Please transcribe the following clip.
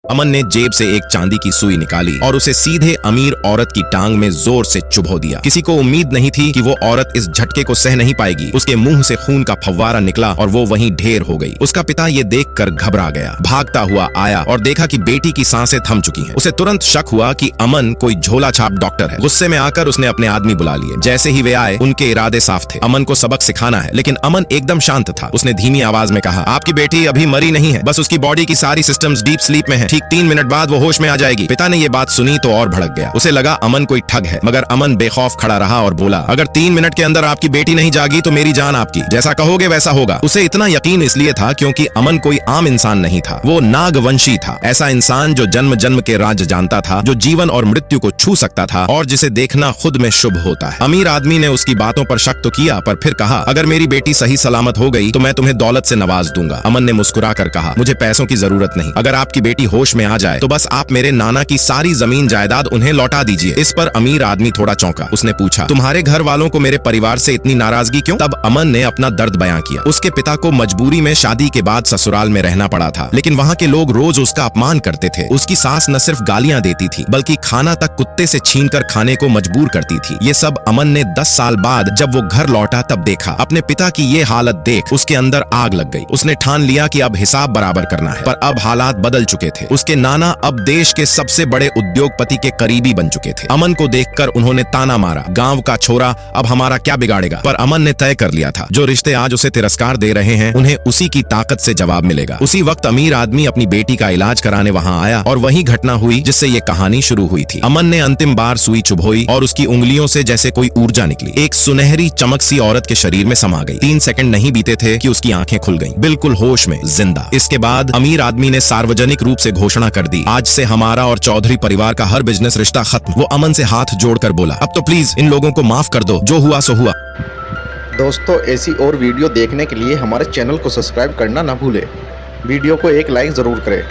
अमन ने जेब से एक चांदी की सुई निकाली और उसे सीधे अमीर औरत की टांग में जोर से चुभो दिया। किसी को उम्मीद नहीं थी कि वो औरत इस झटके को सह नहीं पाएगी। उसके मुंह से खून का फव्वारा निकला और वो वहीं ढेर हो गई। उसका पिता ये देखकर घबरा गया, भागता हुआ आया और देखा कि बेटी की सांसें थम चुकी हैं। उसे तुरंत शक हुआ कि अमन कोई झोला छाप डॉक्टर है। गुस्से में आकर उसने अपने आदमी बुला लिए। जैसे ही वे आए, उनके इरादे साफ थे, अमन को सबक सिखाना है। लेकिन अमन एकदम शांत था। उसने धीमी आवाज में कहा, आपकी बेटी अभी मरी नहीं है, बस उसकी बॉडी की सारी सिस्टम्स डीप स्लीप में है। ठीक 3 मिनट बाद वो होश में आ जाएगी। पिता ने ये बात सुनी तो और भड़क गया। उसे लगा अमन कोई ठग है, मगर अमन बेखौफ खड़ा रहा और बोला, अगर 3 मिनट के अंदर आपकी बेटी नहीं जागी तो मेरी जान आपकी। जैसा कहोगे वैसा होगा। उसे इतना यकीन इसलिए था क्योंकि अमन कोई आम इंसान नहीं था, वो नागवंशी था। ऐसा इंसान जो जन्म जन्म के राज जानता था, जो जीवन और मृत्यु को छू सकता था और जिसे देखना खुद में शुभ होता है। अमीर आदमी ने उसकी बातों पर शक तो किया, पर फिर कहा, अगर मेरी बेटी सही सलामत हो गई तो मैं तुम्हें दौलत से नवाज दूंगा। अमन ने मुस्कुरा कर कहा, मुझे पैसों की जरूरत नहीं। अगर आपकी बेटी होश में आ जाए तो बस आप मेरे नाना की सारी जमीन जायदाद उन्हें लौटा दीजिए। इस पर अमीर आदमी थोड़ा चौंका। उसने पूछा, तुम्हारे घर वालों को मेरे परिवार से इतनी नाराजगी क्यों? तब अमन ने अपना दर्द बयां किया। उसके पिता को मजबूरी में शादी के बाद ससुराल में रहना पड़ा था, लेकिन वहाँ के लोग रोज उसका अपमान करते थे। उसकी सास न सिर्फ गालियां देती थी, बल्कि खाना तक कुत्ते से छीनकर खाने को मजबूर करती थी। ये सब अमन ने 10 साल बाद जब वो घर लौटा तब देखा। अपने पिता की ये हालत देख उसके अंदर आग लग गई। उसने ठान लिया कि अब हिसाब बराबर करना है, पर अब हालात बदल चुके थे। उसके नाना अब देश के सबसे बड़े उद्योगपति के करीबी बन चुके थे। अमन को देखकर उन्होंने ताना मारा, गांव का छोरा अब हमारा क्या बिगाड़ेगा? पर अमन ने तय कर लिया था, जो रिश्ते आज उसे तिरस्कार दे रहे हैं, उन्हें उसी की ताकत से जवाब मिलेगा। उसी वक्त अमीर आदमी अपनी बेटी का इलाज कराने वहां आया और वही घटना हुई जिससे ये कहानी शुरू हुई थी। अमन ने अंतिम बार सुई चुभोई और उसकी उंगलियों से जैसे कोई ऊर्जा निकली। एक सुनहरी चमक सी औरत के शरीर में समा गई। 3 सेकंड नहीं बीते थे कि उसकी आंखें खुल गईं, बिल्कुल होश में, जिंदा। इसके बाद अमीर आदमी ने सार्वजनिक रूप से घोषणा कर दी, आज से हमारा और चौधरी परिवार का हर बिजनेस रिश्ता खत्म। वो अमन से हाथ जोड़कर बोला, अब तो प्लीज इन लोगों को माफ कर दो, जो हुआ सो हुआ। दोस्तों, ऐसी और वीडियो देखने के लिए हमारे चैनल को सब्सक्राइब करना ना भूलें। वीडियो को एक लाइक जरूर करें।